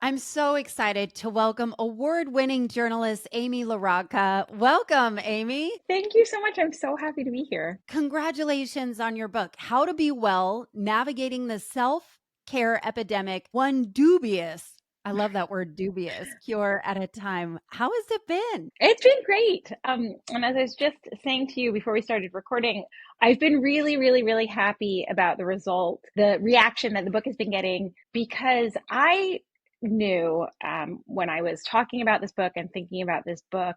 I'm so excited to welcome award-winning journalist Amy Larocca. Welcome, Amy. Thank you so much. I'm so happy to be here. Congratulations on your book, How to Be Well, Navigating the Self-Care Epidemic, One Dubious, I love that word dubious, cure at a time. How has it been? It's been great. And as I was just saying to you before we started recording, I've been really, really, really happy about the result, the reaction that the book has been getting, because I knew when I was talking about this book and thinking about this book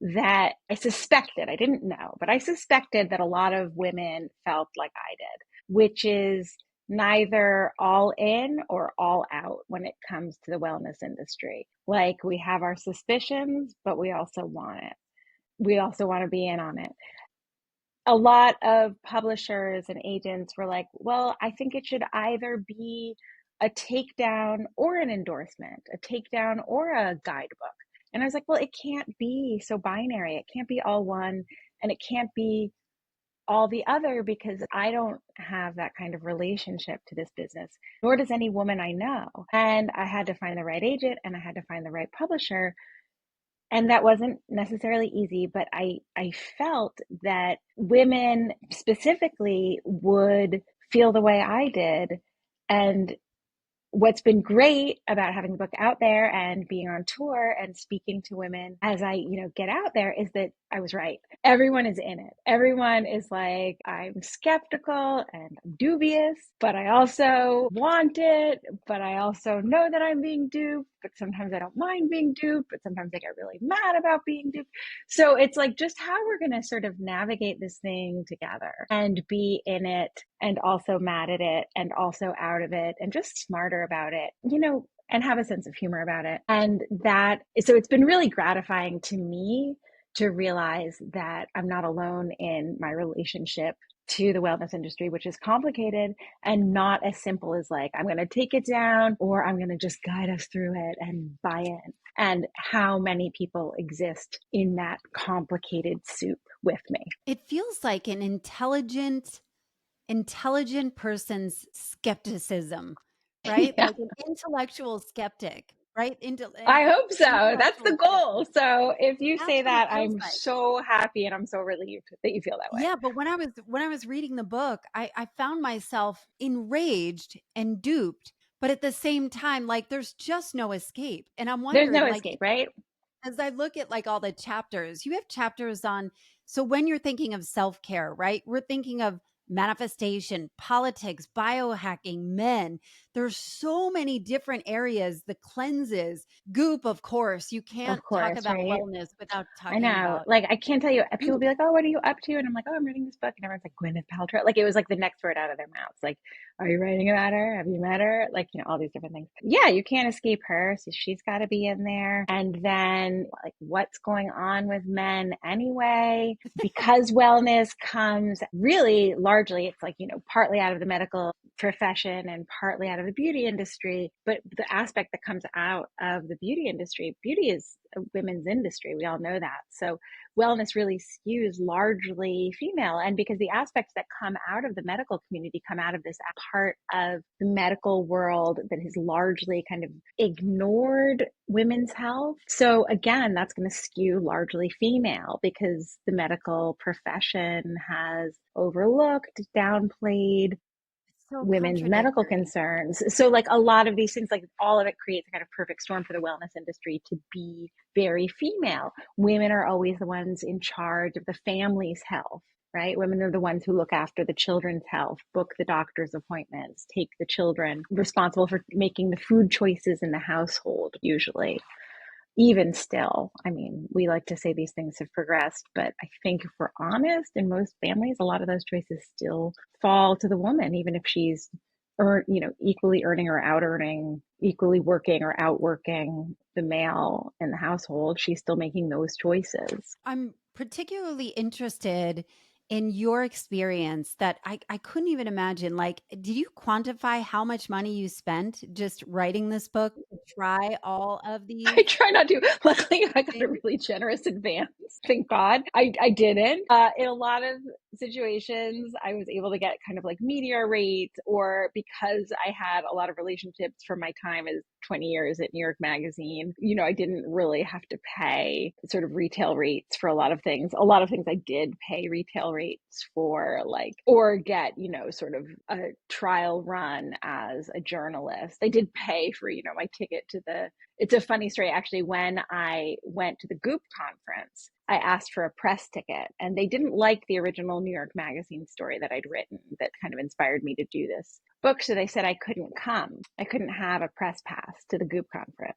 that I suspected, I didn't know, but I suspected that a lot of women felt like I did, which is neither all in or all out when it comes to the wellness industry. Like, we have our suspicions, but we also want it. We also want to be in on it. A lot of publishers and agents were like, well, I think it should either be a takedown or an endorsement, a takedown or a guidebook. And I was like, well, it can't be so binary. It can't be all one, and it can't be all the other, because I don't have that kind of relationship to this business, nor does any woman I know. And I had to find the right agent, and I had to find the right publisher. And that wasn't necessarily easy, but I felt that women specifically would feel the way I did. And what's been great about having the book out there and being on tour and speaking to women as I, get out there, is that I was right. Everyone is in it. Everyone is like, I'm skeptical and I'm dubious, but I also want it, but I also know that I'm being duped, but sometimes I don't mind being duped, but sometimes I get really mad about being duped. So it's like just how we're going to sort of navigate this thing together and be in it and also mad at it and also out of it and just smarter about it, and have a sense of humor about it. And so it's been really gratifying to me to realize that I'm not alone in my relationship to the wellness industry, which is complicated and not as simple as like, I'm going to take it down or I'm going to just guide us through it and buy in. And how many people exist in that complicated soup with me. It feels like an intelligent person's skepticism, right? Yeah. Like an intellectual skeptic, right? I hope so. That's Intellectual the goal. skeptic. So if you That's say what it that, feels I'm like. so happy and I'm so relieved that you feel that way. Yeah, but when I was reading the book, I found myself enraged and duped, but at the same time, like there's just no escape. And I'm There's wondering, no like, escape, right? as I look at like all the chapters, you have chapters on, so when you're thinking of self-care, right? We're thinking of manifestation, politics, biohacking, men. There's so many different areas, the cleanses, Goop, of course. You Of can't talk course, about right? wellness without I talking know. about Like, I can't tell you, people Goop. be like, oh, what are you up to? And I'm like, oh, I'm reading this book. And everyone's like, Gwyneth Paltrow. Like, it was like the next word out of their mouths. Like, are you writing about her? Have you met her? Like, all these different things. Yeah, you can't escape her. So she's got to be in there. And then, like, what's going on with men anyway? Because wellness comes really largely, it's like, partly out of the medical profession and partly out of the beauty industry. But the aspect that comes out of the beauty industry, beauty is a women's industry. We all know that. So wellness really skews largely female. And because the aspects that come out of the medical community come out of this part of the medical world that has largely kind of ignored women's health. So again, that's going to skew largely female because the medical profession has overlooked, downplayed So women's medical contradictory. concerns. So like a lot of these things, like all of it creates a kind of perfect storm for the wellness industry to be very female. Women are always the ones in charge of the family's health, right? Women are the ones who look after the children's health, book the doctor's appointments, take the children, responsible for making the food choices in the household, usually. Even still, I mean, we like to say these things have progressed, but I think if we're honest, in most families, a lot of those choices still fall to the woman, even if she's equally earning or out earning, equally working or out working the male in the household. She's still making those choices. I'm particularly interested in your experience that I couldn't even imagine. Like, did you quantify how much money you spent just writing this book to try all of I these try not to. Luckily, I got a things? really generous advance. Thank God. I didn't. In a lot of situations, I was able to get kind of like meteor rates, or because I had a lot of relationships from my time as 20 years at New York Magazine, I didn't really have to pay sort of retail rates for a lot of things. A lot of things I did pay retail rates for, like, or get, sort of a trial run as a journalist. I did pay for, my ticket to it's a funny story, actually. When I went to the Goop conference, I asked for a press ticket, and they didn't like the original New York Magazine story that I'd written that kind of inspired me to do this book. So they said I couldn't come. I couldn't have a press pass to the Goop conference.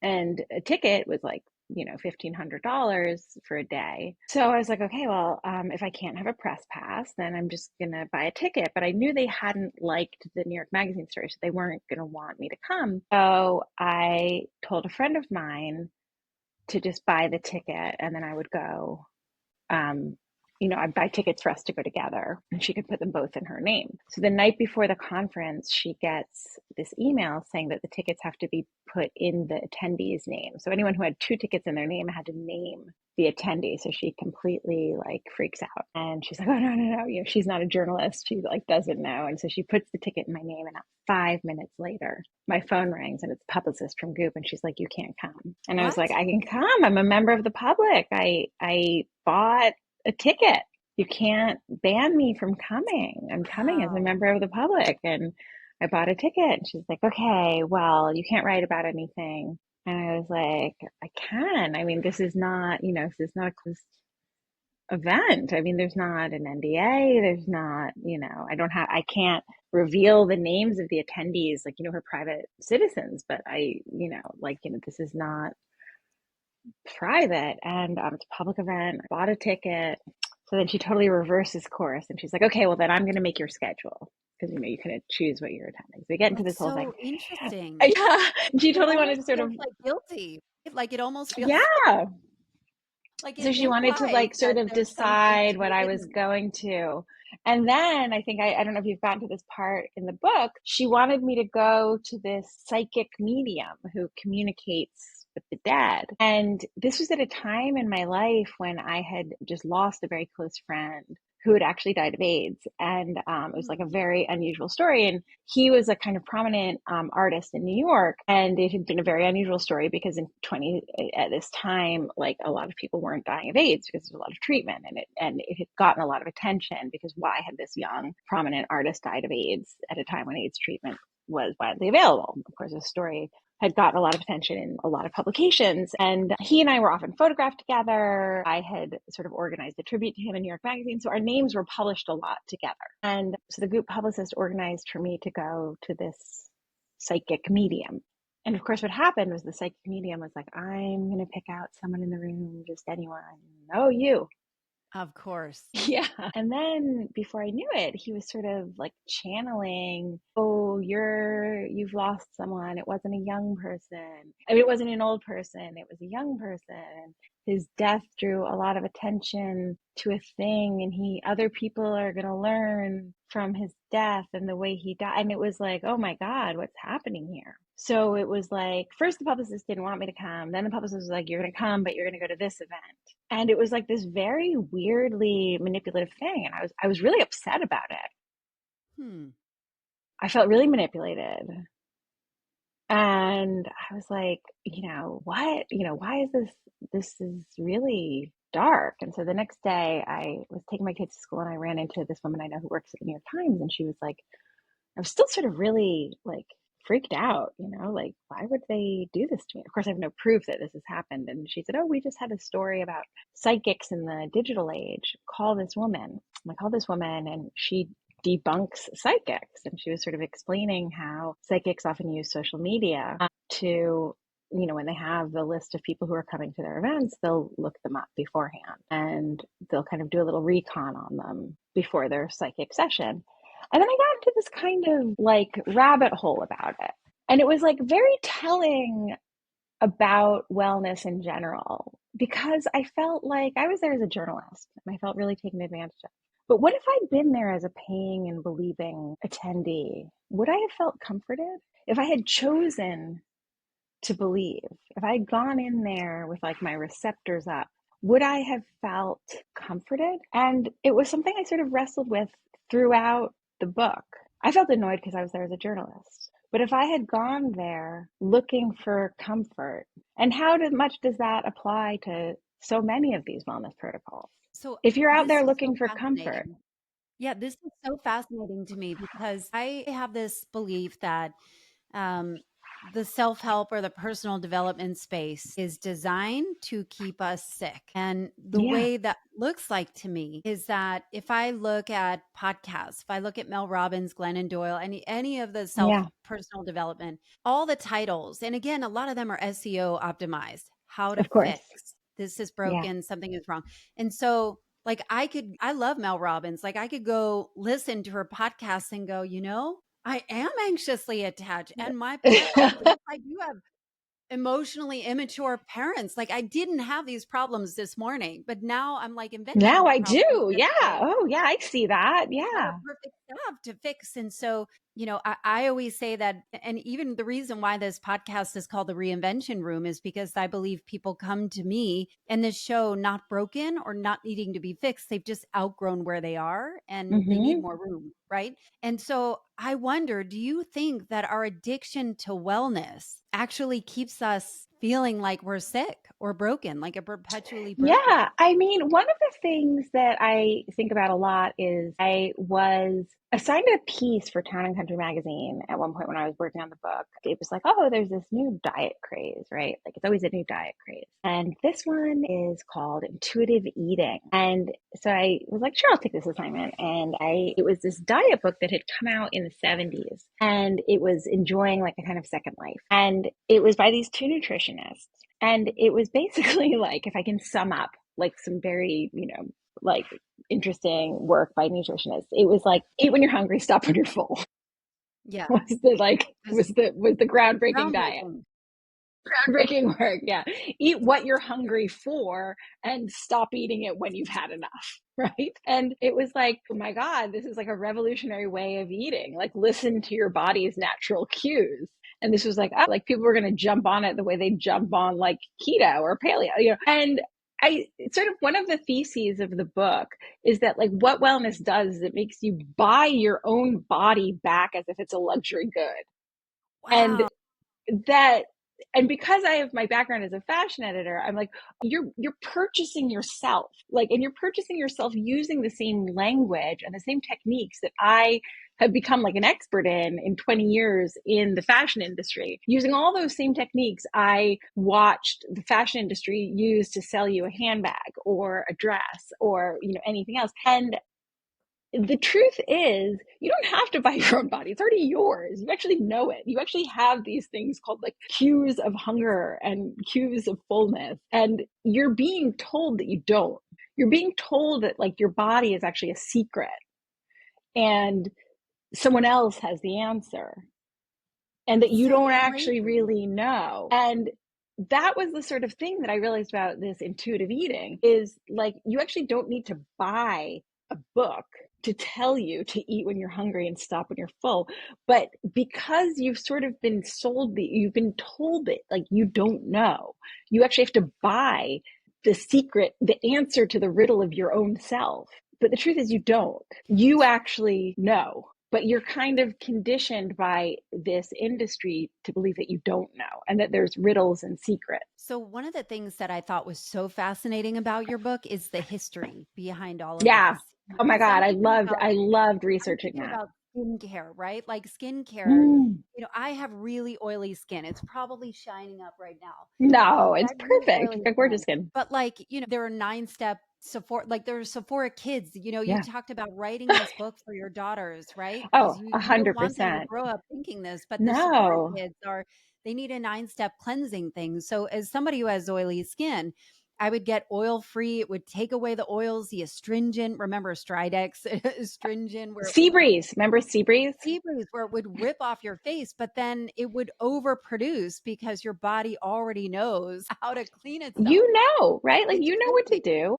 And a ticket was like, $1,500 for a day. So I was like, okay, well, if I can't have a press pass, then I'm just going to buy a ticket. But I knew they hadn't liked the New York Magazine story, so they weren't going to want me to come. So I told a friend of mine to just buy the ticket, and then I would go. I'd buy tickets for us to go together, and she could put them both in her name. So the night before the conference, she gets this email saying that the tickets have to be put in the attendee's name. So anyone who had 2 tickets in their name had to name the attendee. So she completely like freaks out, and she's like, oh, no. She's not a journalist. She like doesn't know. And so she puts the ticket in my name, and 5 minutes later, my phone rings, and it's a publicist from Goop, and she's like, you can't come. And I was like, What? I can come. I'm a member of the public. I bought a ticket. You can't ban me from coming. I'm coming as a Wow. member of the public. And I bought a ticket. And she's like, okay, well, you can't write about anything. And I was like, I can. I mean, this is not, this is not a closed event. I mean, there's not an NDA. There's not, I can't reveal the names of the attendees, like, we're private citizens, but this is not private, and it's a public event. I bought a ticket. So then she totally reverses course, and she's like, okay, well, then I'm going to make your schedule, because you couldn't choose what you're attending. So we get into That's this whole thing. so interesting. Yeah, she It totally wanted to almost sort feels of, like guilty. Like it almost feels yeah. like So it she wanted to implies like sort that of there's something decide to what be I was hidden. going to. And then I think, I don't know if you've gotten to this part in the book, she wanted me to go to this psychic medium who communicates with the dead. And this was at a time in my life when I had just lost a very close friend who had actually died of AIDS. And it was like a Hmm. very unusual story. And he was a kind of prominent artist in New York. And it had been a very unusual story because at this time, like, a lot of people weren't dying of AIDS because there's a lot of treatment, and it had gotten a lot of attention because why had this young prominent artist died of AIDS at a time when AIDS treatment was widely available? Of course, the story had gotten a lot of attention in a lot of publications. And he and I were often photographed together. I had sort of organized a tribute to him in New York Magazine. So our names were published a lot together. And so the Goop publicist organized for me to go to this psychic medium. And of course, what happened was the psychic medium was like, I'm going to pick out someone in the room, just anyone. Oh, you. Of course. Yeah. And then before I knew it, he was sort of like channeling, oh, you've lost someone. It wasn't a young person. I mean, it wasn't an old person. It was a young person. His death drew a lot of attention to a thing, and other people are going to learn from his death and the way he died. And it was like, oh my God, what's happening here? So it was like, first the publicist didn't want me to come. Then the publicist was like, you're going to come, but you're going to go to this event. And it was like this very weirdly manipulative thing. And I was really upset about it. Hmm. I felt really manipulated. And I was like, what, why is this is really dark. And so the next day I was taking my kids to school, and I ran into this woman I know who works at the New York Times. And she was like, I was still sort of really like freaked out, like, why would they do this to me? Of course, I have no proof that this has happened. And she said, oh, we just had a story about psychics in the digital age. Call this woman. I called this woman, and she debunks psychics. And she was sort of explaining how psychics often use social media to, when they have the list of people who are coming to their events, they'll look them up beforehand, and they'll kind of do a little recon on them before their psychic session. And then I got into this kind of like rabbit hole about it. And it was like very telling about wellness in general, because I felt like I was there as a journalist, and I felt really taken advantage of. But what if I'd been there as a paying and believing attendee? Would I have felt comforted? If I had chosen to believe, if I had gone in there with like my receptors up, would I have felt comforted? And it was something I sort of wrestled with throughout the book. I felt annoyed because I was there as a journalist. But if I had gone there looking for comfort, and much does that apply to so many of these wellness protocols? So If you're out this there is so looking for comfort, fascinating. Yeah, this is so fascinating to me because I have this belief that um, the self help or the personal development space is designed to keep us sick. And the yeah, way that looks like to me is that if I look at podcasts, if I look at Mel Robbins, Glennon Doyle, any of the self yeah, personal development, all the titles, and again, a lot of them are SEO optimized, how to of course. fix. This is Yeah. broken, something is wrong. And so like I love Mel Robbins. Like I could go listen to her podcast and go, I am anxiously attached. And my parent, like, yes, I do have emotionally immature parents. Like I didn't have these problems this morning, but now I'm like inventing Now the I problems do. that Yeah. they Oh, yeah. I see that. that are Yeah. perfect stuff to fix. And so, I always say that, and even the reason why this podcast is called the Reinvention Room is because I believe people come to me and this show not broken or not needing to be fixed. They've just outgrown where they are and they need Hmm. more room. Right. And so I wonder, do you think that our addiction to wellness actually keeps us feeling like we're sick or broken, like a perpetually broken? Yeah, I mean, one of the things that I think about a lot is I was assigned a piece for Town and Country magazine at one point when I was working on the book. It was like, oh, there's this new diet craze, right? Like it's always a new diet craze. And this one is called intuitive eating. And so I was like, sure, I'll take this assignment. And it was this diet book that had come out in the 70s and it was enjoying like a kind of second life. And it was by these two nutritionists. And it was basically like, if I can sum up like some very, like interesting work by nutritionists, it was like eat when you're hungry, stop when you're full. Yeah. Was Just the groundbreaking diet. groundbreaking. Groundbreaking work, yeah. Eat what you're hungry for and stop eating it when you've had enough, right? And it was like, oh my God, this is like a revolutionary way of eating. Like listen to your body's natural cues. And this was like, oh, like people were going to jump on it the way they jump on like keto or paleo, And sort of one of the theses of the book is that like what wellness does is it makes you buy your own body back as if it's a luxury good. And Wow. that and because I have my background as a fashion editor, I'm like, you're purchasing yourself, like, and you're purchasing yourself using the same language and the same techniques that I have become like an expert in 20 years in the fashion industry. Using all those same techniques I watched the fashion industry use to sell you a handbag or a dress or anything else. And the truth is, you don't have to buy your own body. It's already yours. You actually know it. You actually have these things called like cues of hunger and cues of fullness. And you're being told that you don't. You're being told that like your body is actually a secret and someone else has the answer and that It's you so don't actually crazy. really know. And that was the sort of thing that I realized about this intuitive eating is like, you actually don't need to buy a book to tell you to eat when you're hungry and stop when you're full. But because you've sort of been you've been told it, like you don't know, you actually have to buy the secret, the answer to the riddle of your own self. But the truth is you don't. You actually know, but you're kind of conditioned by this industry to believe that you don't know and that there's riddles and secrets. So, one of the things that I thought was so fascinating about your book is the history behind all of Yeah. this. Oh my Because God. I loved I'm researching thinking that. about skincare, right? Like skincare, Mm. I have really oily skin. It's probably shining up right now. No, But I it's have really perfect. oily You've got gorgeous skin. skin. But like, there are 9-step Sephora, like there's Sephora kids, you Yeah. talked about writing this book for your daughters, right? Because Oh, you don't want them to 100%. grow up thinking this, but the Sephora No. kids they need a 9-step cleansing thing. So as somebody who has oily skin, I would get oil free. It would take away the oils, the astringent. Remember Stridex astringent, where it Sea would breeze. Remember sea breeze? sea breeze, where it would rip off your face, but then it would overproduce because your body already knows how to clean itself. You know, right? Like It's you know what to crazy. do.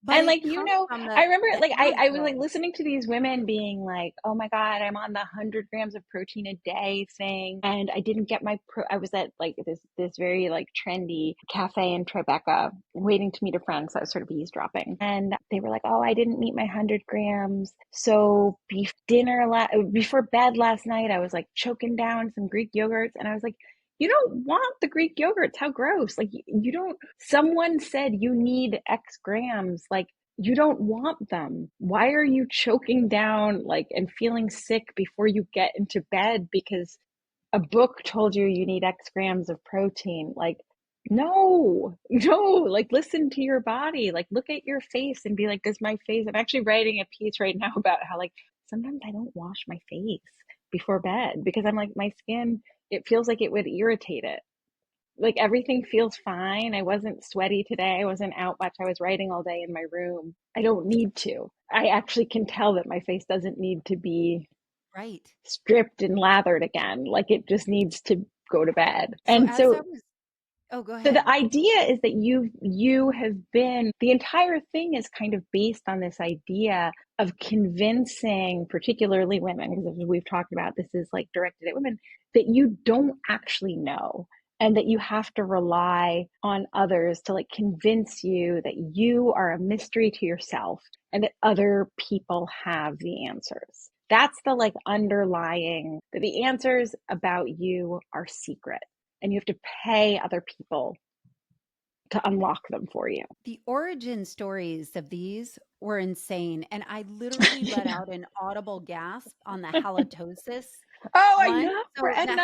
but And it like, comes from I remember the like ad I was like though. listening to these women being like, oh my God, I'm on the 100 grams of protein a day thing. And I didn't get I was at like this very like trendy cafe in Tribeca waiting to meet a friend. So I was sort of eavesdropping. And they were like, oh, I didn't meet my 100 grams. So before bed last night, I was like choking down some Greek yogurts. And I was like, you don't want the Greek yogurts. How gross. Like you don't, someone said you need X grams. Like you don't want them. Why are you choking down like and feeling sick before you get into bed because a book told you you need X grams of protein? Like, no, no, like listen to your body. Like look at your face and be like, does my face, I'm actually writing a piece right now about how like sometimes I don't wash my face before bed because I'm like, my skin, it feels like it would irritate it. Like everything feels fine. I wasn't sweaty today. I wasn't out much. I was writing all day in my room. I don't need to. I actually can tell that my face doesn't need to be Right. stripped and lathered again. Like it just needs to go to bed. So And as I so was Oh, go so the ahead. idea is that you have been, the entire thing is kind of based on this idea of convincing particularly women, because as we've talked about, this is like directed at women, that you don't actually know and that you have to rely on others to like convince you that you are a mystery to yourself and that other people have the answers. That's the like underlying, that the answers about you are secret and you have to pay other people to unlock them for you. The origin stories of these were insane, and I literally let Yeah. out an audible gasp on the halitosis Oh, I one. know, So the Brenna.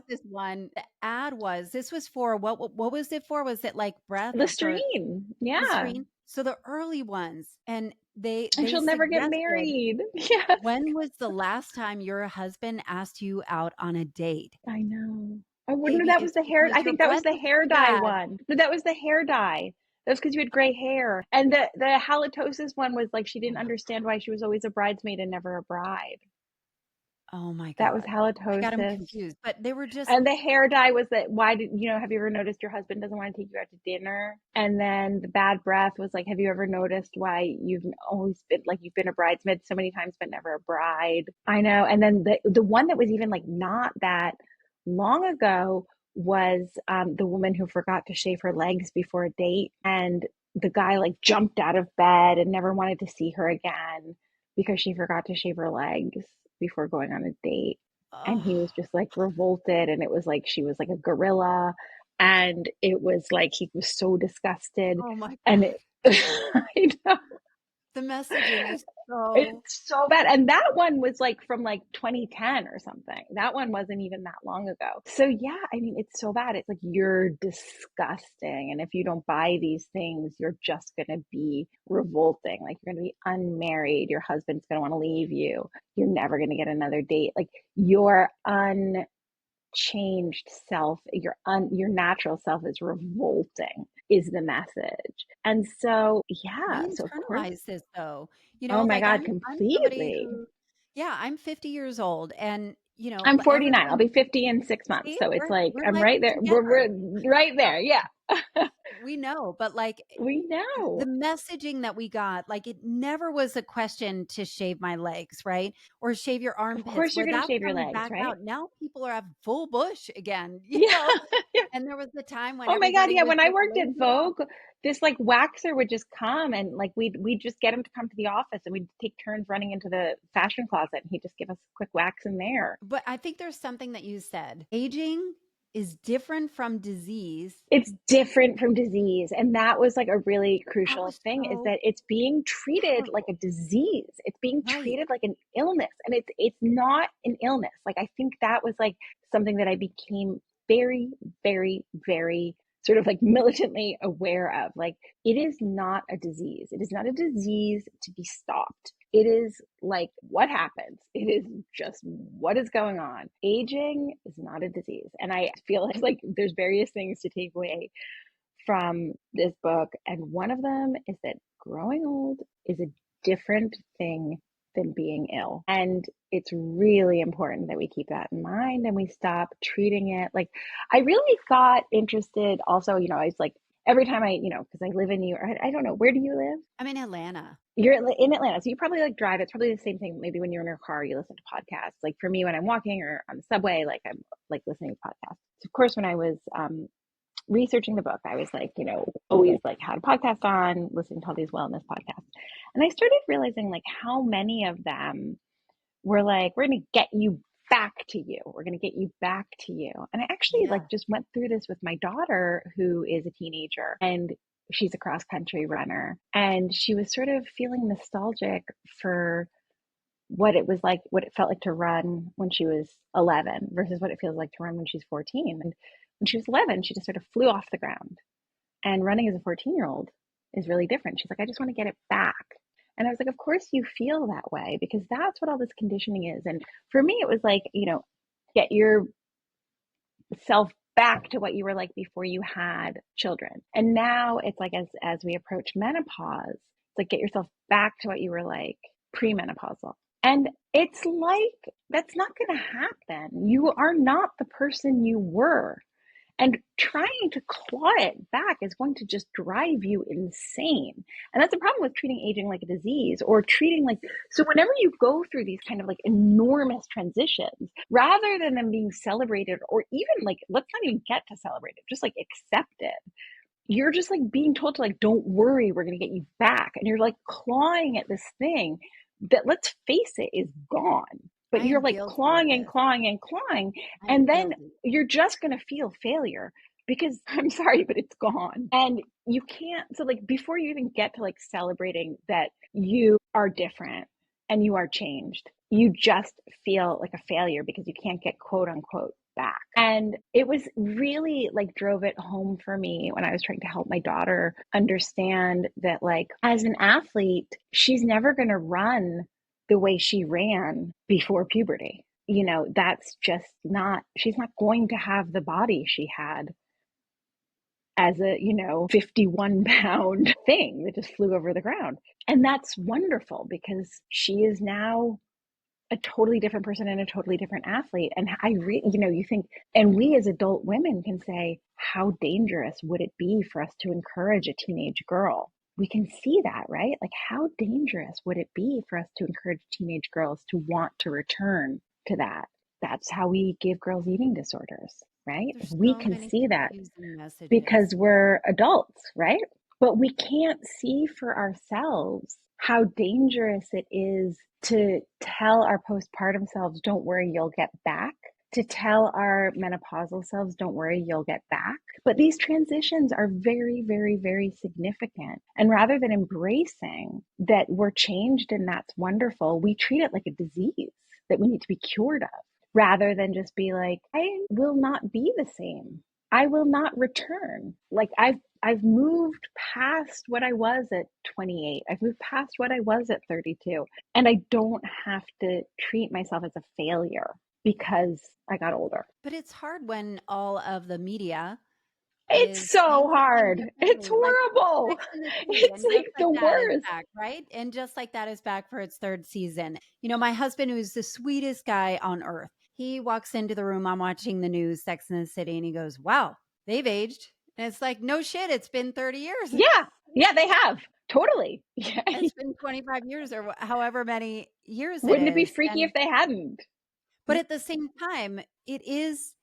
halitosis one, the ad was this was for what was it for? Was it like breath or for Listerine. Yeah. Listerine? So the early ones, and And they she'll never get suggested, married. Yes. when was the last time your husband asked you out on a date? I know. Oh, no, Baby, that was it's the hair. because I your think that was breath the is hair too dye bad. one. No, that was the hair dye. That was because you had gray hair. And the halitosis one was like she didn't understand why she was always a bridesmaid and never a bride. Oh my That was god. I got them halitosis. confused, but they were just And the hair dye was that, why did have you ever noticed your husband doesn't want to take you out to dinner? And then the bad breath was like, have you ever noticed why you've always been like, you've been a bridesmaid so many times but never a bride? I know. And then the one that was even like not that long ago was the woman who forgot to shave her legs before a date, and the guy like jumped out of bed and never wanted to see her again because she forgot to shave her legs before going on a date. And he oh, was just like revolted, and it was like she was like a gorilla, and it was like he was so disgusted. oh my And god. it I know, The messaging is so it's so bad. And that one was like from like 2010 or something. That one wasn't even that long ago. So yeah, I mean, it's so bad. It's like, you're disgusting. And if you don't buy these things, you're just going to be revolting. Like you're going to be unmarried. Your husband's going to want to leave you. You're never going to get another date. Like your unchanged self, your natural self is revolting, is the message. And so, we yeah, so of course, internalize this though. oh my Like God, I'm somebody completely. who, yeah, I'm 50 years old, and I'm 49. I'll everyone, be 50 in 6 months. see, So it's like we're I'm like right there. We're together. right there. Yeah. We know, but like We the know. messaging that we got, like it never was a question to shave my legs, right? Or shave your Of armpits, course you're where going to that's shave your coming legs, back right? out. Now people are have full bush again, Yeah. Yeah. And there was the time when Oh my God. everybody Yeah. was When I like worked at laser it off. Vogue, this like waxer would just come, and like we'd just get him to come to the office, and we'd take turns running into the fashion closet, and he'd just give us a quick wax in there. But I think there's something that you said. Aging is different from disease. It's different from disease. And that was like a really That crucial was thing, is so that it's being treated like powerful. a disease. It's being Right. treated like an illness. And it's not an illness. Like I think that was like something that I became very, very, very sort of like militantly aware of. Like it is not a disease. It is not a disease to be stopped. It is like what happens. It is just what is going on. Aging is not a disease. And I feel like there's various things to take away from this book. And one of them is that growing old is a different thing than being ill. And it's really important that we keep that in mind and we stop treating it like, I really got interested also, I was like, every time because I live in New York, I don't know, where do you live? I'm in Atlanta. You're in Atlanta, so you probably like drive. It's probably the same thing. Maybe when you're in your car, you listen to podcasts. Like for me, when I'm walking or on the subway, like I'm like listening to podcasts. So of course, when I was researching the book, I was like, always like had a podcast on, listening to all these wellness podcasts. And I started realizing like how many of them were like, we're going to get you back to you. We're going to get you back to you. And I actually like Yeah. just went through this with my daughter, who is a teenager, and she's a cross country runner. And she was sort of feeling nostalgic for what it was like, what it felt like to run when she was 11 versus what it feels like to run when she's 14. And when she was 11, she just sort of flew off the ground. And running as a 14-year-old is really different. She's like, I just want to get it back. And I was like, of course you feel that way because that's what all this conditioning is. And for me, it was like, get yourself back to what you were like before you had children. And now it's like as we approach menopause, it's like get yourself back to what you were like premenopausal. And it's like that's not going to happen. You are not the person you were. And trying to claw it back is going to just drive you insane. And that's the problem with treating aging like a disease or treating like, so whenever you go through these kind of like enormous transitions, rather than them being celebrated or even like, let's not even get to celebrate it, just like accept it. You're just like being told to like, don't worry, we're going to get you back. And you're like clawing at this thing that, let's face it, is gone. But I you're am like guilty of clawing and this. clawing and clawing. I am And then guilty. you're just going to feel failure because I'm sorry, but it's gone. And you can't, so like before you even get to like celebrating that you are different and you are changed, you just feel like a failure because you can't get quote unquote back. And it was really like drove it home for me when I was trying to help my daughter understand that, like, as an athlete, she's never going to run the way she ran before puberty. That's just not, she's not going to have the body she had as a, 51-pound thing that just flew over the ground. And that's wonderful because she is now a totally different person and a totally different athlete. And you think, and we as adult women can say, how dangerous would it be for us to encourage a teenage girl? We can see that, right? Like, how dangerous would it be for us to encourage teenage girls to want to return to that? That's how we give girls eating disorders, right? There's We so can many see that confusing messages. because we're adults, right? But we can't see for ourselves how dangerous it is to tell our postpartum selves, don't worry, you'll get back. To tell our menopausal selves, don't worry, you'll get back. But these transitions are very, very, very significant. And rather than embracing that we're changed and that's wonderful, we treat it like a disease that we need to be cured of, rather than just be like, I will not be the same. I will not return. Like I've moved past what I was at 28. I've moved past what I was at 32. And I don't have to treat myself as a failure because I got older. But it's hard when all of the media It's is so painting things hard. It's differently, like horrible. Sex and the City, It's and Just like Like the That is worst. back, right? And Just Like That is back for its third season. My husband, who's the sweetest guy on earth, he walks into the room. I'm watching the news, Sex and the City, and he goes, "Wow, they've aged." And it's like, no shit, it's been 30 years. Yeah. Yeah, they have. Totally. Yeah. It's been 25 years or however many years it Wouldn't it be is. freaky if they hadn't? But at the same time, it is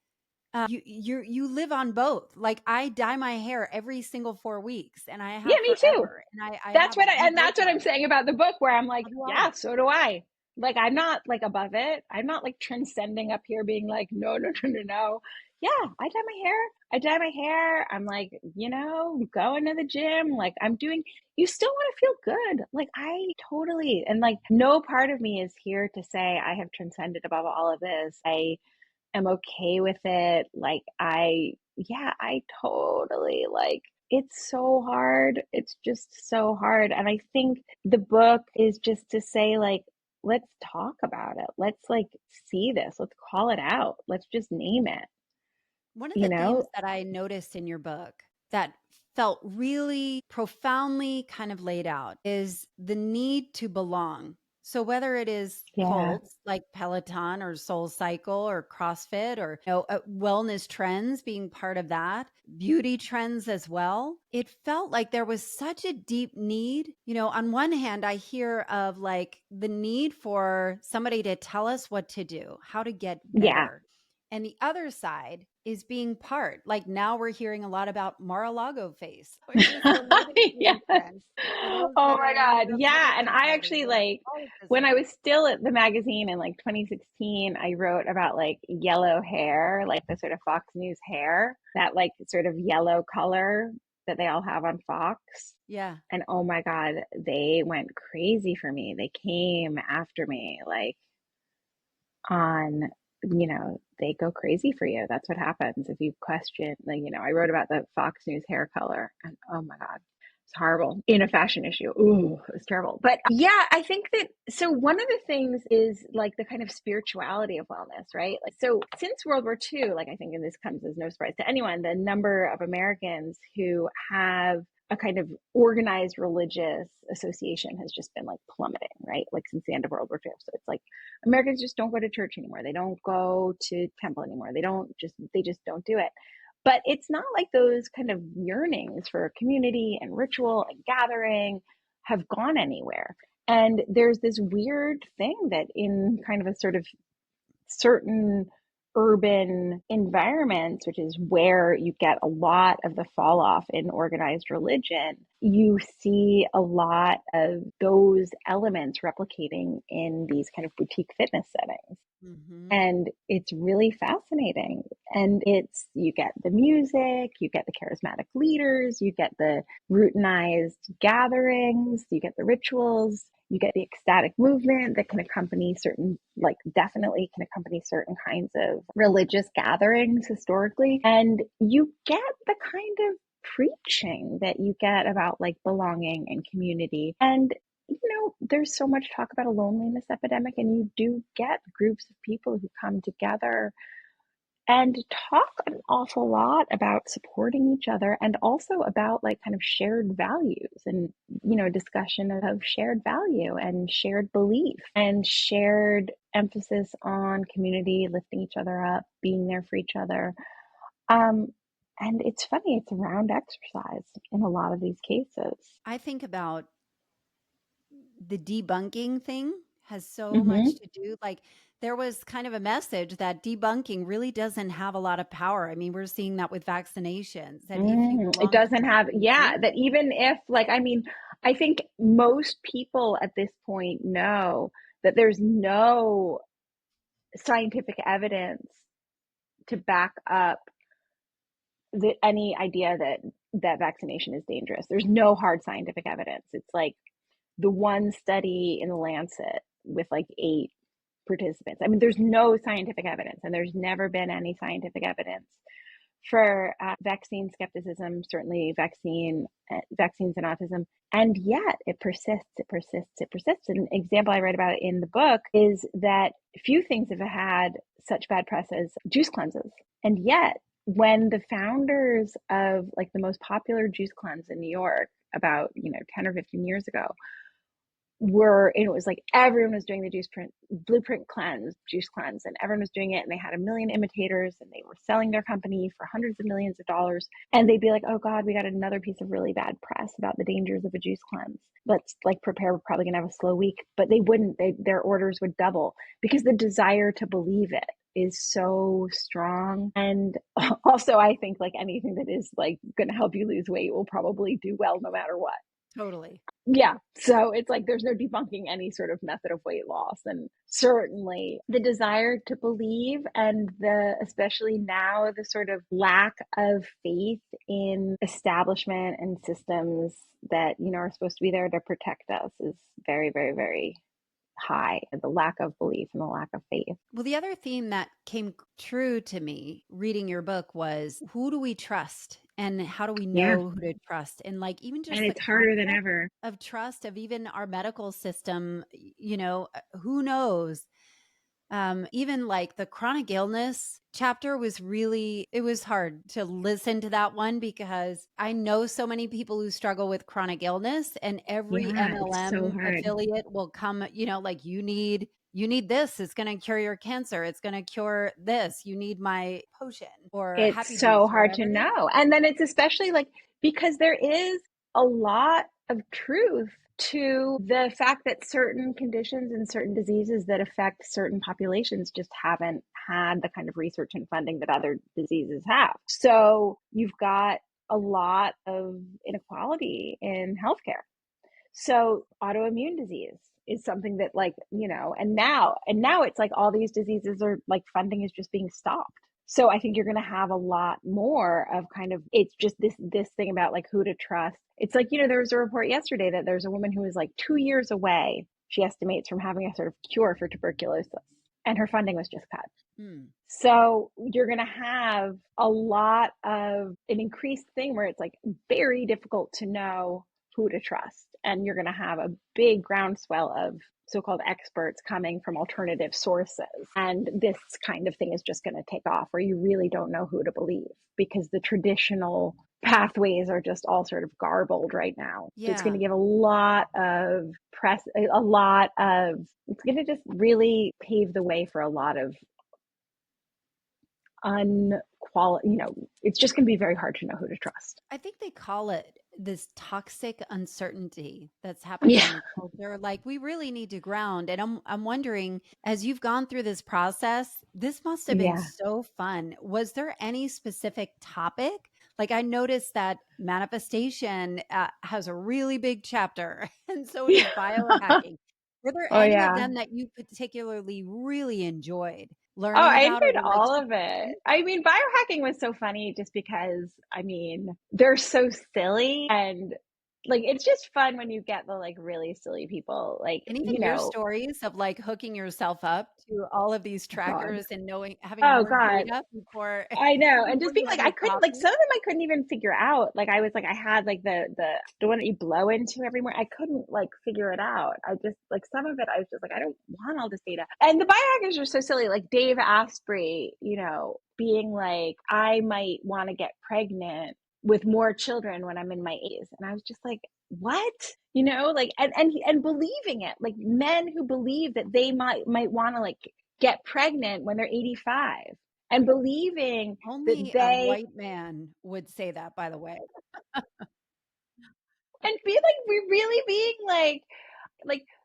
you live on both. Like, I dye my hair every single 4 weeks, and I Yeah, have me too. forever, and I have And that's what I'm rebirthright. saying about the book, where I'm like, How do I? yeah, so do I. Like, I'm not like above it. I'm not like transcending up here being like, no, no, no, no, no. Yeah, I dye my hair. I dye my hair. I'm like, going to the gym. Like, I'm doing, you still want to feel good. Like, I totally, and like, no part of me is here to say I have transcended above all of this. I am okay with it. Like, I totally like, it's so hard. It's just so hard. And I think the book is just to say, like, let's talk about it. Let's like see this. Let's call it out. Let's just name it, One of you the know? themes that I noticed in your book that felt really profoundly kind of laid out is the need to belong. So whether it is Yeah. cults like Peloton or Soul Cycle or CrossFit or wellness trends being part of that, beauty trends as well, it felt like there was such a deep need. On one hand, I hear of like the need for somebody to tell us what to do, how to get Yeah. better. And the other side is being part. Like now we're hearing a lot about Mar-a-Lago face, which is the latest Yes. beauty trend for those Oh that my are in God. the Yeah. And medical I side actually or like, when politics. I was still at the magazine in like 2016, I wrote about like yellow hair, like the sort of Fox News hair, that like sort of yellow color that they all have on Fox. Yeah. And oh my God, they went crazy for me. They came after me like on, they go crazy for you. That's what happens if you question, like, I wrote about the Fox News hair color and oh my God, it's horrible in a fashion issue. Ooh, it was terrible. But yeah, I think that, so one of the things is like the kind of spirituality of wellness, right? Like, so since World War II, like I think, and this comes as no surprise to anyone, the number of Americans who have a kind of organized religious association has just been like plummeting, right? Like since the end of World War II. So it's like Americans just don't go to church anymore. They don't go to temple anymore. They just don't do it. But it's not like those kind of yearnings for community and ritual and gathering have gone anywhere. And there's this weird thing that in kind of a sort of certain urban environments, which is where you get a lot of the fall off in organized religion, you see a lot of those elements replicating in these kind of boutique fitness settings. Hmm. And it's really fascinating. And you get the music, you get the charismatic leaders, you get the routinized gatherings, you get the rituals, you get the ecstatic movement that can accompany certain, like, definitely can accompany certain kinds of religious gatherings historically. And you get the kind of preaching that you get about like belonging and community. And there's so much talk about a loneliness epidemic, and you do get groups of people who come together and talk an awful lot about supporting each other and also about like kind of shared values and, discussion of shared value and shared belief and shared emphasis on community, lifting each other up, being there for each other. Um, and it's funny, it's around exercise in a lot of these cases. I think about the debunking thing has so much Hmm. to do. Like there was kind of a message that debunking really doesn't have a lot of power. I mean, we're seeing that with vaccinations, that if you It belong to doesn't have, certain yeah, groups, that even if, like, I mean, I think most people at this point know that there's no scientific evidence to back up any idea that vaccination is dangerous. There's no hard scientific evidence. It's like the one study in the Lancet with like 8 participants. I mean, there's no scientific evidence, and there's never been any scientific evidence for vaccine skepticism, certainly vaccines and autism. And yet it persists, it persists, it persists. An example I write about in the book is that few things have had such bad press as juice cleanses. And yet, when the founders of like the most popular juice cleanse in New York about 10 or 15 years ago and it was like everyone was doing the blueprint cleanse, juice cleanse, and everyone was doing it, and they had a million imitators, and they were selling their company for hundreds of millions of dollars, and they'd be like, oh God, we got another piece of really bad press about the dangers of a juice cleanse. Let's like prepare, we're probably gonna have a slow week. But they wouldn't. Their orders would double because the desire to believe it is so strong. And also, I think like anything that is like going to help you lose weight will probably do well no matter what. totally. Yeah. So it's like there's no debunking any sort of method of weight loss. And certainly the desire to believe, and especially now, the sort of lack of faith in establishment and systems that, are supposed to be there to protect us is very, very, very high. The lack of belief and the lack of faith. Well, the other theme that came true to me reading your book was who do we trust and how do we Yeah. know who to trust? And like even And just the it's harder than concept ever. of trust of even our medical system, who knows? Even like the chronic illness chapter was really, it was hard to listen to that one because I know so many people who struggle with chronic illness, and every Yeah, it's so MLM hard. affiliate will come, like you need this, it's going to cure your cancer, it's going to cure this, you need my potion or happy It's so juice or hard to whatever it is. know. And then it's especially like because there is a lot of truth to the fact that certain conditions and certain diseases that affect certain populations just haven't had the kind of research and funding that other diseases have. So you've got a lot of inequality in healthcare. So autoimmune disease is something that like, and now it's like all these diseases are like funding is just being stopped. So I think you're going to have a lot more of kind of it's just this thing about like who to trust. It's like, there was a report yesterday that there's a woman who is like 2 years away, she estimates, from having a sort of cure for tuberculosis, and her funding was just cut. Hmm. So you're going to have a lot of an increased thing where it's like very difficult to know who to trust. And you're going to have a big groundswell of so-called experts coming from alternative sources. And this kind of thing is just going to take off where you really don't know who to believe because the traditional pathways are just all sort of garbled right now. So it's going Yeah. to give a lot of press, it's going to just really pave the way for a lot of it's just going to be very hard to know who to trust. I think they call it this toxic uncertainty that's happening in Yeah. the culture. Like we really need to ground. And I'm wondering, as you've gone through this process, this must have been Yeah. so fun. Was there any specific topic? Like I noticed that manifestation has a really big chapter, and so Yeah. does biohacking. Were there Oh, any of yeah. them that you particularly really enjoyed Oh, learning I about or enjoyed were like all of super it. fun? I mean, biohacking was so funny just because, I mean, they're so silly and like it's just fun when you get the like really silly people. Like, And even your stories of, like, hooking yourself up to all of these oh God. trackers and knowing having Oh more God. data before I know. And before just being you like, had I your couldn't like coffee. some of them I couldn't even figure out. Like I was like, I had like the one that you blow into every morning. I couldn't like figure it out. I just like some of it I was just like, I don't want all this data. And the biohackers are so silly. Like Dave Asprey, being like, I might want to get pregnant with more children when I'm in my 80s. And I was just like, what? Like and believing it. Like men who believe that they might want to like get pregnant when they're 85 and believing that Only a they white man would say that, by the way. and be like we're really being like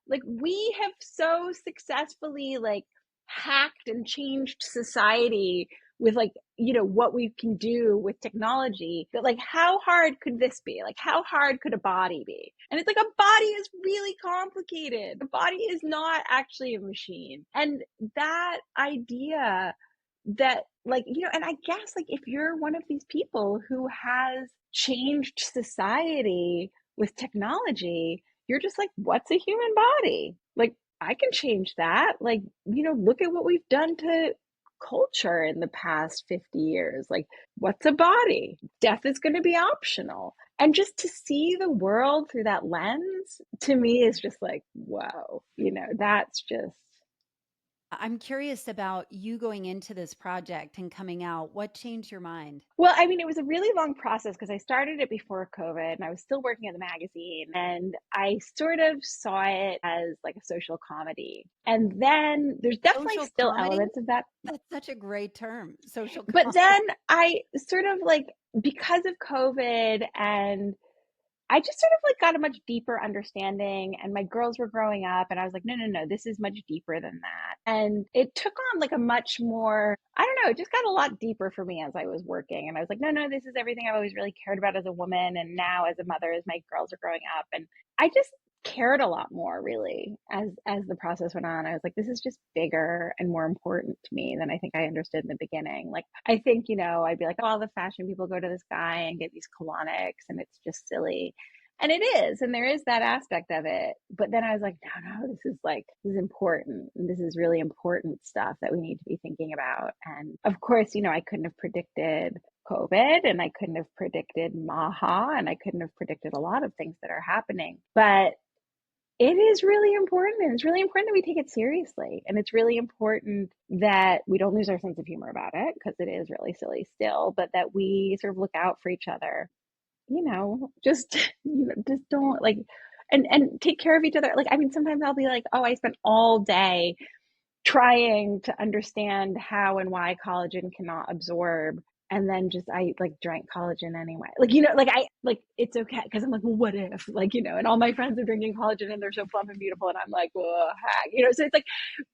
like we have so successfully like hacked and changed society with like what we can do with technology that like how hard could this be, like how hard could a body be? And it's like a body is really complicated. The body is not actually a machine. And that idea that like and I guess like if you're one of these people who has changed society with technology, you're just like, what's a human body? Like I can change that. Like look at what we've done to culture in the past 50 years. Like what's a body? Death is going to be optional. And just to see the world through that lens to me is just like, whoa, that's just I'm curious about you going into this project and coming out. What changed your mind? Well, I mean, it was a really long process because I started it before COVID and I was still working at the magazine and I sort of saw it as like a social comedy. And then there's definitely Social still comedy? elements of that. That's such a great term, social But comedy. then I sort of like, because of COVID and I just sort of like got a much deeper understanding and my girls were growing up and I was like, no, no, no, this is much deeper than that. And it took on like a much more, I don't know, it just got a lot deeper for me as I was working. And I was like, no, no, this is everything I've always really cared about as a woman. And now as a mother, as my girls are growing up. And I just cared a lot more really as the process went on. I was like, this is just bigger and more important to me than I think I understood in the beginning. Like I think, I'd be like, oh, all the fashion people go to this guy and get these colonics and it's just silly. And it is, and there is that aspect of it. But then I was like, no, no, this is important. This is really important stuff that we need to be thinking about. And of course, I couldn't have predicted COVID and I couldn't have predicted Maha and I couldn't have predicted a lot of things that are happening. But It is really important. It's really important that we take it seriously. And it's really important that we don't lose our sense of humor about it because it is really silly still, but that we sort of look out for each other, just, just don't like, and take care of each other. Like, I mean, sometimes I'll be like, oh, I spent all day trying to understand how and why collagen cannot absorb. And then just I like drank collagen anyway. Like, like I like it's okay because I'm like, well, what if? Like, and all my friends are drinking collagen and they're so plump and beautiful. And I'm like, well, heck, so it's like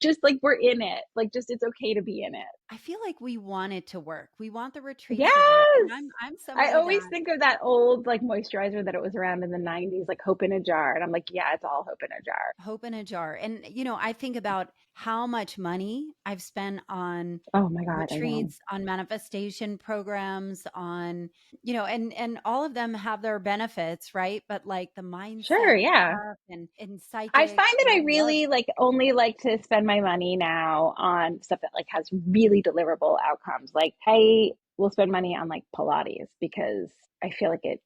just like we're in it. Like just it's okay to be in it. I feel like we want it to work. We want the retreats to work. And Yes. I'm I somebody always that think of that old like moisturizer that it was around in the 90s, like Hope in a Jar. And I'm like, yeah, it's all Hope in a Jar. hope in a jar. And I think about how much money I've spent on Oh my God, I know. retreats, on manifestation programs, on, and all of them have their benefits, right? But like the mindset Sure, yeah. stuff and I find psychics, that and I I love. really like only like to spend my money now on stuff that like has really deliverable outcomes. Like I will spend money on like Pilates because I feel like it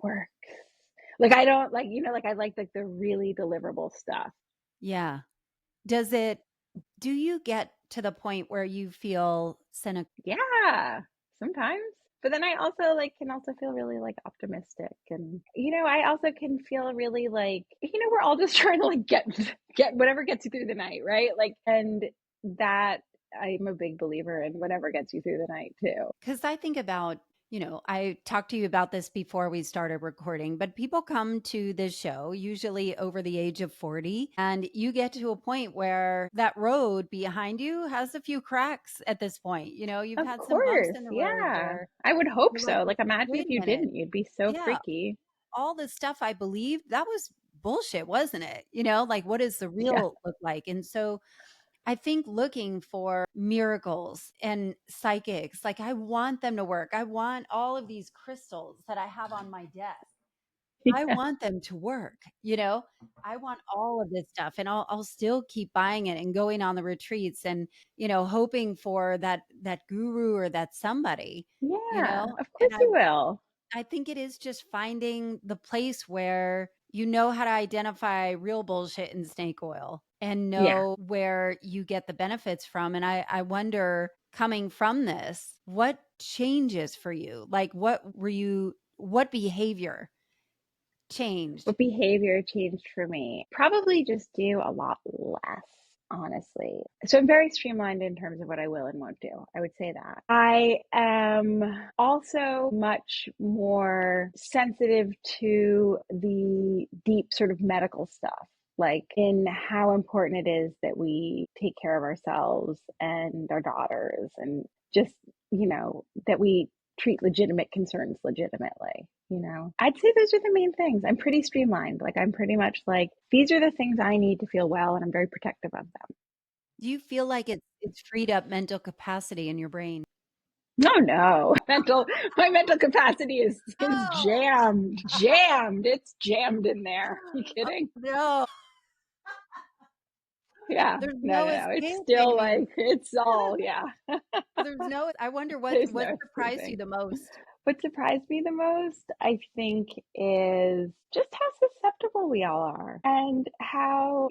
works. Like I don't like, like I like the really deliverable stuff. Yeah. Does it do you get to the point where you feel cynical? Yeah, sometimes. But then I also like can also feel really like optimistic and I also can feel really like we're all just trying to like get whatever gets you through the night, right? Like and that I'm a big believer in whatever gets you through the night too. Because I think about, I talked to you about this before we started recording, but people come to this show usually over the age of 40, and you get to a point where that road behind you has a few cracks at this point. You've Of had some bumps course. in the road Yeah. where I would hope you're like, so. Like imagine if wait a you minute. didn't, you'd be so Yeah, freaky. all the stuff I believed, that was bullshit, wasn't it? Like, what does the Yeah. real look like? And so I think looking for miracles and psychics, like I want them to work. I want all of these crystals that I have on my desk. I Yeah. want them to work. I want all of this stuff, and I'll still keep buying it and going on the retreats and, hoping for that guru or that somebody, Yeah. Of and course you will. I think it is just finding the place where you know how to identify real bullshit in snake oil and Yeah. know where you get the benefits from. And I wonder, coming from this, what changes for you? Like, what behavior changed? What behavior changed for me? Probably just do a lot less, honestly. So I'm very streamlined in terms of what I will and won't do. I would say that. I am also much more sensitive to the deep sort of medical stuff. Like in how important it is that we take care of ourselves and our daughters and just, that we treat legitimate concerns legitimately. I'd say those are the main things. I'm pretty streamlined. Like I'm pretty much like these are the things I need to feel well, and I'm very protective of them. Do you feel like it's freed up mental capacity in your brain? No, no. My mental capacity is Oh, jammed. It's jammed in there. You kidding? no, Yeah. there's No, no no, no. It's still escaping. like it's all, yeah. There's no, I wonder There's what no surprised you escaping. the most. What surprised me the most, I think, is just how susceptible we all are. And how,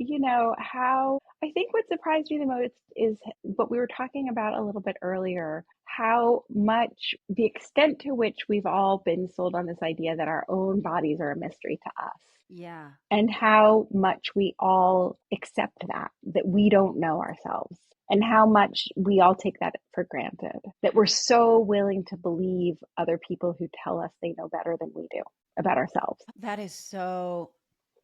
how I think what surprised me the most is what we were talking about a little bit earlier, how much the extent to which we've all been sold on this idea that our own bodies are a mystery to us. Yeah. And how much we all accept that we don't know ourselves, and how much we all take that for granted, that we're so willing to believe other people who tell us they know better than we do about ourselves. That is so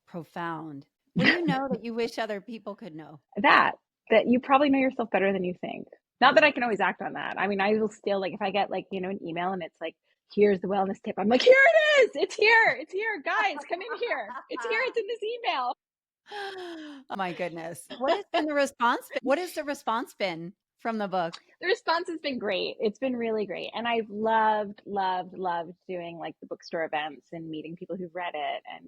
profound. What do you know that you wish other people could know? that that you probably know yourself better than you think. Not that Yeah. I can always act on that. I mean, I will still like if I get like, an email and it's like, here's the wellness tip. I'm like, here it is. It's here. It's here. Guys, come in here. It's here. It's in this email. Oh my goodness. What has been the response been? What has the response been from the book? The response has been great. It's been really great. And I've loved, loved, loved doing like the bookstore events and meeting people who've read it and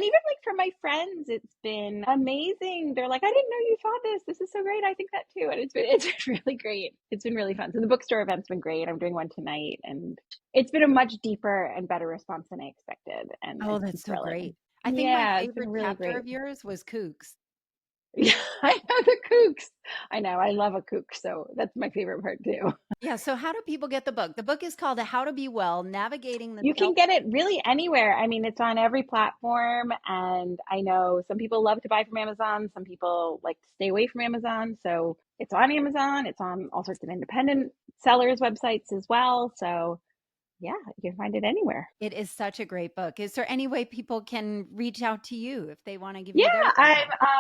even like for my friends, it's been amazing. They're like, I didn't know you thought this. This is so great. I think that too. And it's been really great. It's been really fun. So the bookstore event's been great. I'm doing one tonight and it's been a much deeper and better response than I expected. And Oh, it's been that's so thrilling. great. I think my Yeah, it's been favorite really chapter great. of yours was kooks. Yeah, I know the kooks. I know. I love a kook, so that's my favorite part too. Yeah, so how do people get the book? The book is called How to Be Well: Navigating the You can Self. get it really anywhere. I mean, it's on every platform, and I know some people love to buy from Amazon, some people like to stay away from Amazon. So it's on Amazon, it's on all sorts of independent sellers' websites as well. So yeah, you can find it anywhere. It is such a great book. Is there any way people can reach out to you if they want to give Yeah, you their I'm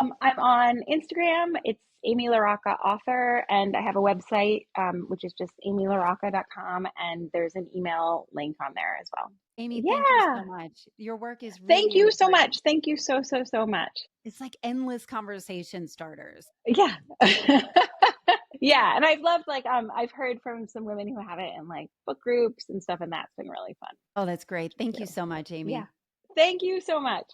feedback? I'm on Instagram. It's Amy Larocca author, and I have a website which is just amylarocca.com, and there's an email link on there as well. Amy, thank you Yeah. so much. Your work is Thank really you so important. much. Thank you so so so much. It's like endless conversation starters. Yeah. Yeah, and I've loved like I've heard from some women who have it in like book groups and stuff, and that's been really fun Oh, that's great. Thank you too. so much, Yeah. Amy. Thank you so much.